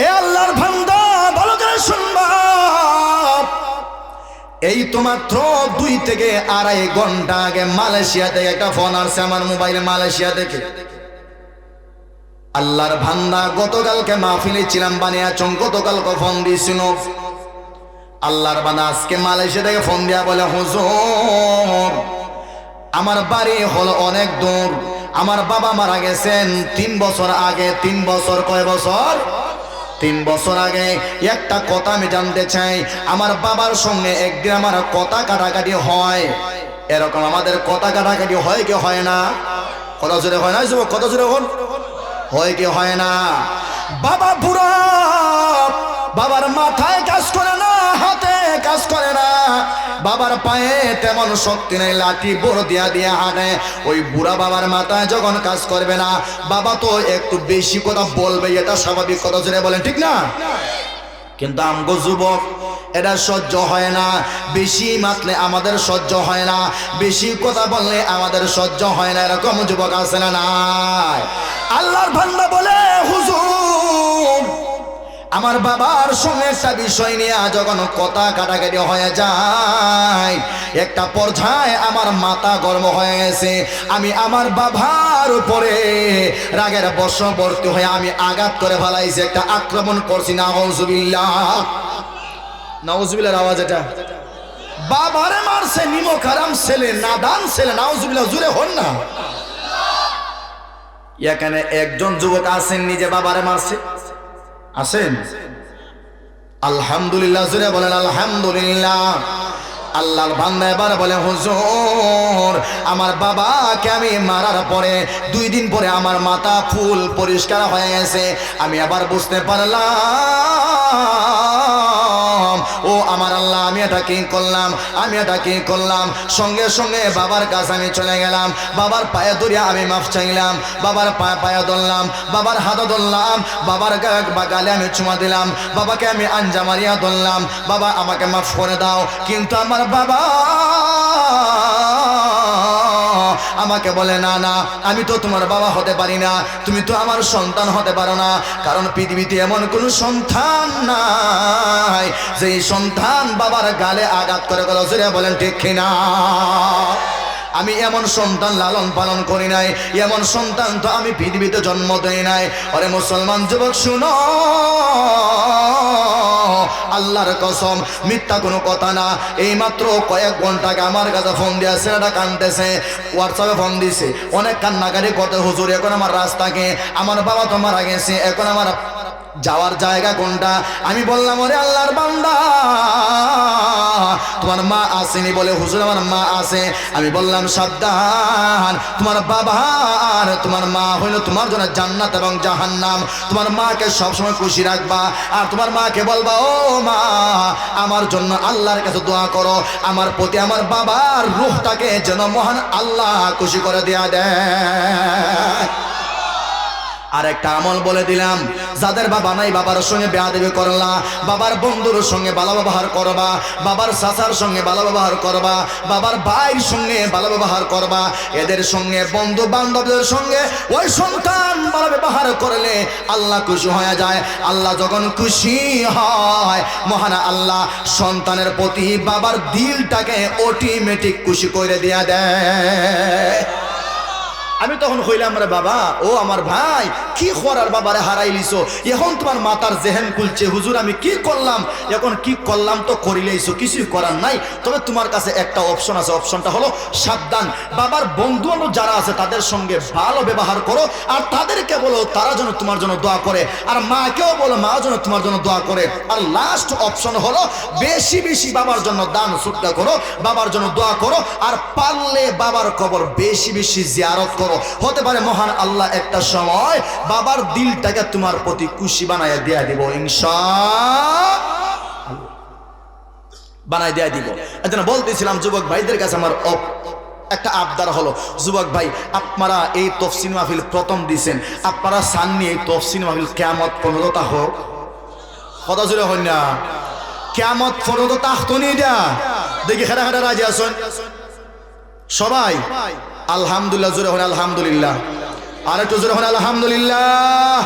এ আল্লাহর বান্দা ভালো করে শুনবা, এই তো মাত্র 2 থেকে 2.5 ঘন্টা আগে মালয়েশিয়া থেকে একটা ফোন আসছে আমার মোবাইলে, মালয়েশিয়া থেকে। আল্লাহর বান্দা গতকালকে মাহফিলে ছিলাম বানিয়াচং, গতকালকে ফোন দিয়েছিল। আল্লাহর বান্দা আজকে মালয়েশিয়া থেকে ফোন দিয়া বলে, হুজুর আমার বাড়ি হলো অনেক দূর, আমার বাবা মারা গেছেন 3 বছর আগে। 3 বছর? কয় বছর? 3 বছর আগে। একটা কথা আমি জানতে চাই, আমার বাবার সঙ্গে একদিন আমার কথা কাটাকাটি হয়, এরকম আমাদের কথা কাটাকাটি হয় কি হয় না? কত জোরে হয় না যুবক? কত জোরে হয় কি হয় না? বাবা বুড়া, বাবার মাথায় কাজ করে না, হাতে কাজ করে না, বাবার পায়ে তেমন শক্তি নেই, লাঠি বড় দিয়া দিয়া হাঁটে। ওই বুড়া বাবার মাথায় যখন কাজ করবে না, বাবা তো একটু বেশি কথা বলবে, এটা স্বাভাবিক। কথা জোরে বলেন, ঠিক না? কিন্তু আমগো যুবক এটা সহ্য হয় না, বেশি মাতলে আমাদের সহ্য হয় না, বেশি কথা বললে আমাদের সহ্য হয় না, এরকম যুবক আছে না নাই? আল্লাহর বান্দা বলে, হুজুর আমার বাবার সঙ্গে একটা বিষয় নিয়ে যখন কথা কাটাকাটি হয়ে যায়, একটা পর্যায়ে আমার মাথা গরম হয়ে গেছে, আমি আমার বাবার উপরে রাগের বশবর্তী হয়ে আমি আঘাত করে ফেলাইছি, একটা আক্রমণ করছি। নাউজুবিল্লাহ, নাউজুবিল্লাহর আওয়াজ এটা। বাবারে মারছে, নিমক হারাম ছেলে, নাদান ছেলে। নাউজুবিল্লাহ, জুড়ে হন না। এখানে একজন যুবক আছেন নিজে বাবারে মারছে? আছেন? আলহামদুলিল্লাহ, জোরে বলেন আলহামদুলিল্লাহ। আল্লাহর বান্দা এবার বলে, হুজুর আমার বাবাকে আমি মারার পরে 2 দিন পরে আমার মাথা ফুল পরিষ্কার হয়ে গেছে, আমি আবার বুঝতে পারলাম ও আমার আল্লাহ, আমি এটা কি করলাম, আমি এটা কি করলাম। সঙ্গে সঙ্গে বাবার কাছে আমি চলে গেলাম, বাবার পায়ে ধরিয়া আমি মাফ চাইলাম, বাবার পায়ে ধরলাম, বাবার হাতে ধরলাম, বাবার গালে আমি চুমা দিলাম, বাবাকে আমি আঞ্জা মারিয়া ধরলাম, বাবা আমাকে মাফ করে দাও। কিন্তু আমার বাবা আমাকে বলে, না না, আমি তো তোমার বাবা হতে পারি না, তুমি তো আমার সন্তান হতে পারো না, কারণ পৃথিবীতে এমন কোন সন্তান নাই যেই সন্তান বাবার গালে আঘাত করে। কথা জোরে বলেন, ঠিক কিনা? আমি এমন সন্তান লালন পালন করি নাই, এমন সন্তান তো আমি পৃথিবীতে জন্ম দেই নাই। আরে মুসলমান যুবক শুনো, আল্লাহর কসম মিথ্যা কোনো কথা না। এই মাত্র কয়েক ঘন্টা আগে আমার কাছে ফোন দিয়ে ছেলেটা কাঁদতেছে, হোয়াটসঅ্যাপে ফোন দিছে, অনেক কান্নাকাটি করতে, হুজুর এখন আমার রাস্তাকে, আমার বাবা তো মারা গেছে, এখন আমার যাওয়ার জায়গা কোনটা? আমি বললাম, ওরে আল্লাহর বান্দা তোমার মা আসেনি? বলে, হুজুর আমার মা আছে। আমি বললাম, সাবধান, তোমার বাবা আর তোমার মা হইল তোমার জন্য জান্নাত এবং জাহান্নাম। তোমার মাকে সবসময় খুশি রাখবা, আর তোমার মাকে বলবা, ও মা আমার জন্য আল্লাহর কাছে দোয়া করো, আমার প্রতি আমার বাবার রূহটাকে যেন মহান আল্লাহ খুশি করে দেয়া দেয়। আর একটা আমল বলে দিলাম, যাদের বাবা নাই বাবার সঙ্গে বেয়াদবি করলা, বাবার বন্ধুর সঙ্গে ভালো ব্যবহার করবা, বাবার চাচার সঙ্গে ভালো ব্যবহার করবা, বাবার ভাইয়ের সঙ্গে ভালো ব্যবহার করবা, এদের সঙ্গে বন্ধু বান্ধবদের সঙ্গে ওই সন্তান ভালো ব্যবহার করলে আল্লাহ খুশি হয়ে যায়। আল্লাহ যখন খুশি হয়, মহান আল্লাহ সন্তানের প্রতি বাবার দিলটাকে অটোমেটিক খুশি করে দেয়া দেয়। আমি তখন কইলাম, রে বাবা, ও আমার ভাই, কি করার বাবারে হারাইলিছো, এখন তোমার মাথার জেহেন খুলছে, হুজুর আমি কি করলাম, এখন কি করলাম তো করিলেইছো, কিছুই করার নাই। তবে তোমার কাছে একটা অপশন আছে, অপশনটা হলো সাবধান, বাবার বন্ধু বান্ধব যারা আছে তাদের সঙ্গে ভালো ব্যবহার করো, আর তাদেরকে বলো তারা যেন তোমার জন্য দোয়া করে, আর মাকেও বলো মা যেন তোমার জন্য দোয়া করে। আর লাস্ট অপশন হলো বেশি বেশি বাবার জন্য দান সুদকা করো, বাবার জন্য দোয়া করো, আর পারলে বাবার কবর বেশি বেশি জিয়ারত করো। হতে পারে মহান আল্লাহ একটা সময় বাবার দিলটাকে তোমার প্রতি খুশি বানায় দেয়া দিব, ইনশাআল্লাহ বানায় দেয়া দিব। এজন্য বলতেছিলাম যুবক ভাইদের কাছে আমার একটা আবদার হলো, যুবক ভাই আপনারা এই তফসিল মাহফিল প্রথম দিয়েছেন, আপনারা চাননি এই তফসিল মাহফিল কিয়ামত পর্যন্ত হোক? কথা জুড়ে হন না, কিয়ামত পর্যন্ত তাহতো নিয়ে দেয়া। দেখি খেটা খেটা রাজি আসুন সবাই? আলহামদুলিল্লাহ, জোরে হন আলহামদুলিল্লাহ, আর একটু জোরে হন আলহামদুলিল্লাহ।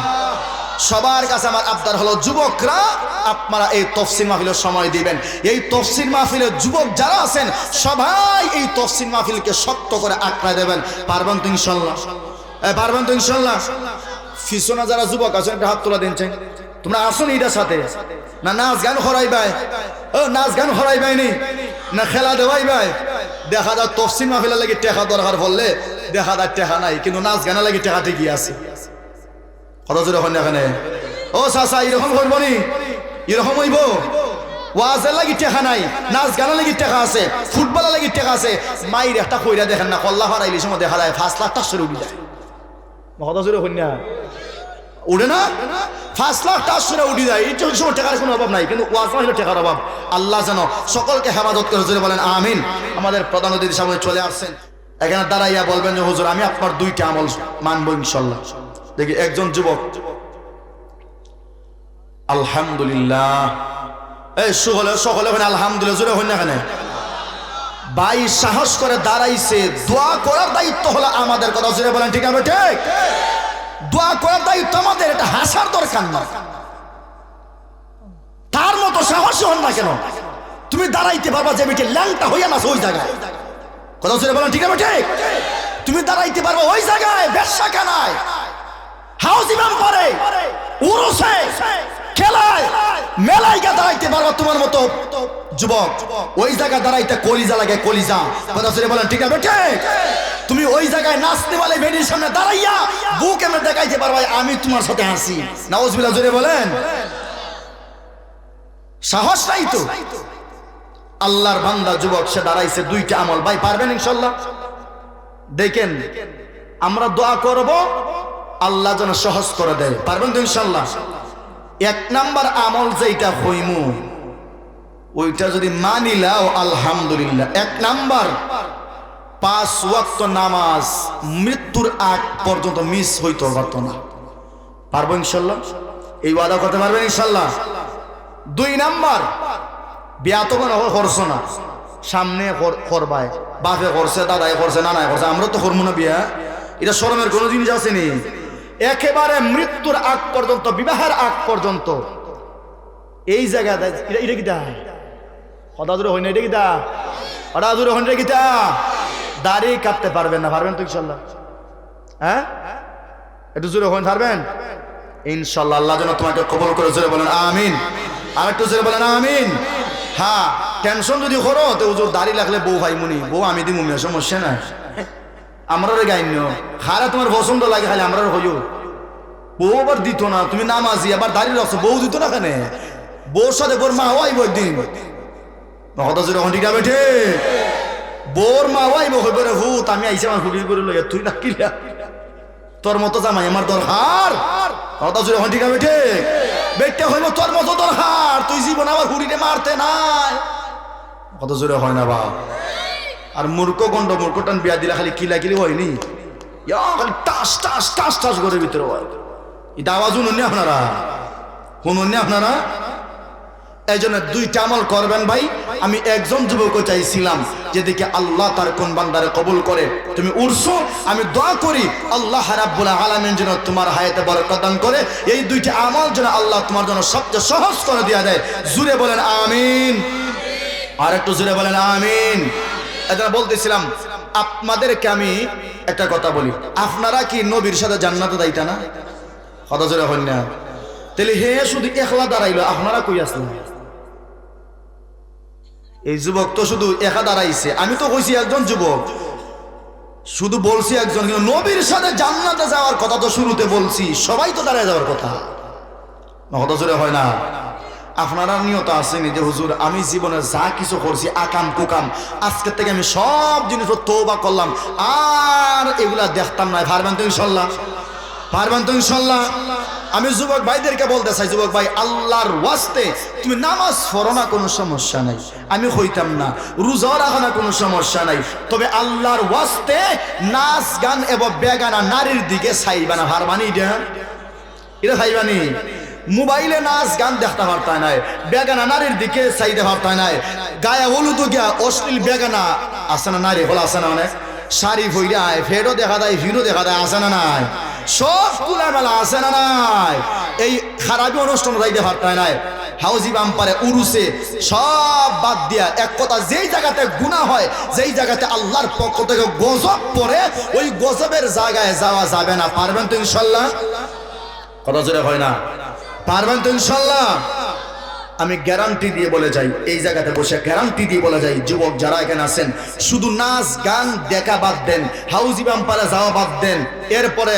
সবার কাছে আমার আবদার হলো, যুবকরা আপনারা এই তাফসীর মাহফিলের সময় দিবেন। এই তাফসীর মাহফিলের যুবক যারা আছেন সবাই এই তাফসীর মাহফিলকে শক্ত করে আঁকড়ায় দেবেন। পারবেন তো ইনশাআল্লাহ? পারবেন তো ইনশাআল্লাহ? পিছনে যারা যুবক আছেন একটা হাত তোলা দিনছেন। তোমরা আসুন এটার সাথে, না নাচ গান হরাইবাই, নাচ গান হরাইবাই নি, না খেলা দেওয়াইবাই। দেখা যায় তাফসীর মাহফিলের লাগি টাকা দরকার পড়লে দেখা যায় টাকা নাই, কিন্তু নাচ গানের লাগি টাকা ঠিকই আছে। কত জোরে হন এখানে? ও চাচা এরকম করবো নি? এরকম হইব? ওয়াজের লাগি টাকা নাই, নাচ গানের লাগি টাকা আছে, ফুটবলের লাগি টাকা আছে। মাইর একটা কইরা দেখেন না, কল্লা হারাইলি সময় দেখা যায় 5 লাখ টাকা উঠে যায়। কত জোরে হন না? উঠে না? 5 লাখ টাকা উঠে যায়। এই সময় টাকার কোনো অভাব নাই, কিন্তু ওয়াজ মাহফিলের টাকার অভাব। আল্লাহ যেন সকলকে হেফাজত করে, জোরে বলেন আমিন। আমাদের প্রধান অতিথি সামনে চলে আসছেন, এখানে দাঁড়াইয়া বলবেন যে হুজুর আমি আপনার 2টা আমল মানবো ইনশাআল্লাহ। দেখি একজন যুবক, আলহামদুলিল্লাহ, এই সকলে আলহামদুলিল্লাহ জোরে হই না কেন? ভাই সাহস করে দাঁড়াইছে। দোয়া করার দায়িত্ব হলো আমাদের, কথা জোরে বলেন ঠিক আছে? ঠিক, দোয়া করার দায়িত্ব আমাদের, এটা হাসার দরকার না। তার মতো সাহসী হন না কেন? তুমি দাঁড়াইতে পারবা যে বেটি ল্যাংটা হইয়া না ওই জায়গায়, কথা জোরে বলেন ঠিক আছে? ঠিক, তুমি দাঁড়াইতে পারবা ওই জায়গায় বেশ্যাখানায়, হাউস ইমাম করে, উরুসে, খেলায়, মেলায় গিয়ে দাঁড়াইতে পারবা তোমার মতো যুবক। ওই জায়গায় দাঁড়াইতে কলিজা লাগে, কলিজা, কথা জোরে বলেন ঠিক আছে? ঠিক, তুমি ওই জায়গায় নাচতে বলে বেডির সামনে দাঁড়াইয়া বুক এমনি দেখাইতে পারবা আমি তোমার সাথে হাসি। নাউজুবিল্লাহ জোরে বলেন। সাহস নাই তো। আল্লাহর বান্দা যুবক সে দাঁড়াইছে 2টা আমল। ভাই পারবেন ইনশাআল্লাহ? দেখেন আমরা দোয়া করব আল্লাহ যেন সহজ করে দেয়। পারবেন তো ইনশাআল্লাহ? 1 নাম্বার আমল যেটা হইমু ওইটা যদি মানিলাও আলহামদুলিল্লাহ। 1 নাম্বার 5 ওয়াক্ত নামাজ মৃত্যুর আগ পর্যন্ত মিস হইতে পারতো না। পারবো ইনশাআল্লাহ? এই ওয়াদা করতে পারবেন ইনশাআল্লাহ? 2 নাম্বার বিয়া তো কোনো করছো না, সামনে করবাই, বাপে করছে, দাদাই করছে, নানাই করছে, আমরা তো করবো না বিয়া। এটা শরমের কোনো জিনিস আছে নি? একেবারে মৃত্যুর আগ পর্যন্ত, বিবাহের আগ পর্যন্ত এই জায়গায় এটা কি দা হঠাৎ হয় না? এটা কি দা হঠাৎ হয় না? কি দা দাড়ি কাটতে পারবেন না? পারবেন তো ইনশাল্লাহ? হ্যাঁ, একটু জোরে হন, পারবেন ইনশাল্লাহ? আল্লাহ যেন তোমাকে কবুল করে, জোরে বলেন আমিন। আর একটু জোরে বলেন আমিন। হ্যাঁ, টেনশন যদি করো তো হুজুর দাড়ি লাগলে বউ ভাই মুনি, বউ আমি দিই মুমিয়া, সমস্যা নাই। আমরা গাইন্য খারা তোমার পছন্দ লাগে খালি আমরা হইও। বউ আবার দিত না, তুমি নামাজি আবার দাঁড়িয়ে রাখছো, বউ দিত না কেন? বউর সাথে বোর মা হওয়াইব একদিন, ঠিক আছে? ঠিক, বোর মা হওয়াইব, হইব রে হুত আমি আইসি আমার হুড়ি করে লইয়া, তুই না কিলা তোর মতো জামাই আমার দরকার, ঠিক আছে? ঠিক, বেটটা হইব তোর মতো দরকার, তুই জীবন আমার হুড়িতে মারতে নাই, কত জোরে হয় না বা? আর মূর্খ গন্ড মূর্খটান বিয়া দিলা খালি কিলা কিলি হয়নি, খালি টাস টাস টাস টাস করে ভিতরে হয়। এটা আওয়াজ শুনুন আপনারা, শুনুন আপনারা? এই জন্য 2টা আমল করবেন ভাই। আমি একজন যুবক চাইছিলাম যেদিকে আল্লাহ তার কোন বান্দারে কবুল করে। তুমি উঠছো, আমি দোয়া করি আল্লাহ রাব্বুল আলামিন যেন তোমার হায়াতে বরকত দান করে। এই 2টা আমল যেন আল্লাহ তোমার জন্য সবচেয়ে সহজ করে দেয়া দেয়। জুড়ে বলেন আমিন। আর একটু জুড়ে বলেন আমিন। এটা বলতেছিলাম আপনাদেরকে আমি একটা কথা বলি, আপনারা কি নবীর সাথে জান্নাতে যাইতা না? কথা জোরে হন না? তাহলে হে শুধু একলা দাঁড়াইলো, আপনারা কই আসলেন? এই যুবক তো শুধু একা দাঁড়াইছে। আমি তো কইছি একজন যুবক, শুধু বলছি একজন, কিন্তু নবীর সাথে জান্নাতে যাওয়ার কথা তো শুরুতে বলছি, সবাই তো দাঁড়ায় যাওয়ার কথা। কথা জোরে হয় না? আপনারা নিয়ত আসেনি যে হুজুর আমি জীবনে যা কিছু করছি আকাম কুকাম, আজকের থেকে আমি সব জিনিস তওবা করলাম, আর এগুলা দেখতাম না। পারবেন তো ইনশাল্লাহ? পারবেন তো ইনশাল্লাহ? আমি যুবক ভাইদেরকে বলতে চাই, যুবক ভাই আল্লাহর ওয়াস্তে তুমি নামাজ পড়ো না, কোনো সমস্যা নাই, আমি হইতাম না। রোজা রাখো না, কোনো সমস্যা নাই, তবে আল্লাহর ওয়াস্তে নাচ গান এবং বেগানা নারীর দিকে চাইবা না। হারবানি এটা চাইবানি। মোবাইলে নাচ গান দেখতে পারতায় নাই, বেগানা নারীর দিকে চাইতে পারতায় নাই, গায়ে হলুদ গিয়া অশ্লীল বেগানা আছে না, নারী হল আছে না, অনেক শাড়ি ভইরায় ফেরও দেখা দেয়, হিরো দেখা দেয়, আছে না নাই? সব খোলামেলা আছে না নাই? এই খারাপি অনুষ্ঠান যাইতে পারতায় নাই, হাউজি বাম্পারে উরুসে সব বাদ দিয়া এক কথা, যেই জায়গাতে গুনাহ হয়, যেই জায়গাতে আল্লাহর পক্ষ থেকে গজব পড়ে, ওই গজবের জায়গায় যাওয়া যাবে না। পারবেন তো ইনশাল্লাহ? কথা জোরে হয় না? পারবেন তো ইনশাল্লাহ? আমি গ্যারান্টি দিয়ে বলে যাই, এই জায়গাতে বসে গ্যারান্টি দিয়ে বলে যাই, যুবক যারা এখানে আছেন, শুধু নাচ গান দেখা বাদ দেন, হাউজি বাম্পারে যাওয়া বাদ দেন, এরপরে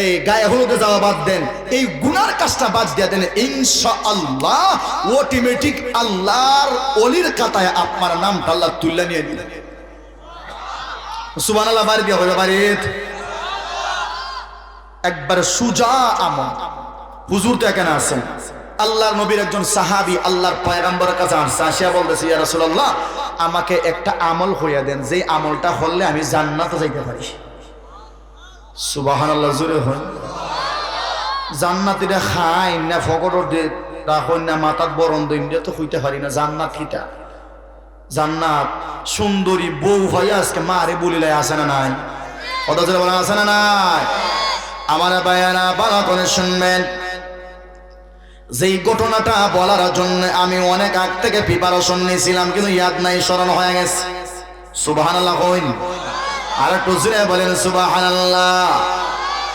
এই গায়ে হলুদে যাওয়া বাদ দেন, এই গুনার কাজটা বাদ দিয়ে দেন, ইনশাআল্লাহ অটোমেটিক আল্লাহর ওলির খাতায় আপনার নামটা আল্লাহ তুলে নিয়ে দিলেন। সুবহানাল্লাহ। বাড়ি দিয়ে হবে বাড়িত একবার সুজা আমল। হুজুর তো এখানে আছেন, আল্লাহর নবীর একজন সাহাবী আল্লাহর পয়গম্বরের কাছে আসছে, আসিয়া বলতেছে, ইয়া রাসূলুল্লাহ, আমাকে একটা আমল হইয়া দেন, যেই আমলটা হলে আমি জান্নাতে যাইতে পারি। সুবহানাল্লাহ, জোরে হন। জান্নাতিরা খাই না, ফকটর দিয়ে রাখুন না, মাথাত বরণ দিন, তো হইতে পারি না। জান্নাত কিটা? জান্নাত সুন্দরী বউ হয়ে আজকে মারে বলিলাই আসে না নাই? কথা জোরে বলা আসে না নাই? আমার বায়ানা ভালো করে শুনবেন, যেই ঘটনাটা বলার জন্য আমি অনেক আগ থেকে প্রিপারেশন নিয়েছিলাম, কিন্তু ইয়াদ নাই, স্মরণ হয়ে গেছে। সুবহানাল্লাহ কইন, আর একটু জোরে বলেন সুবহানাল্লাহ।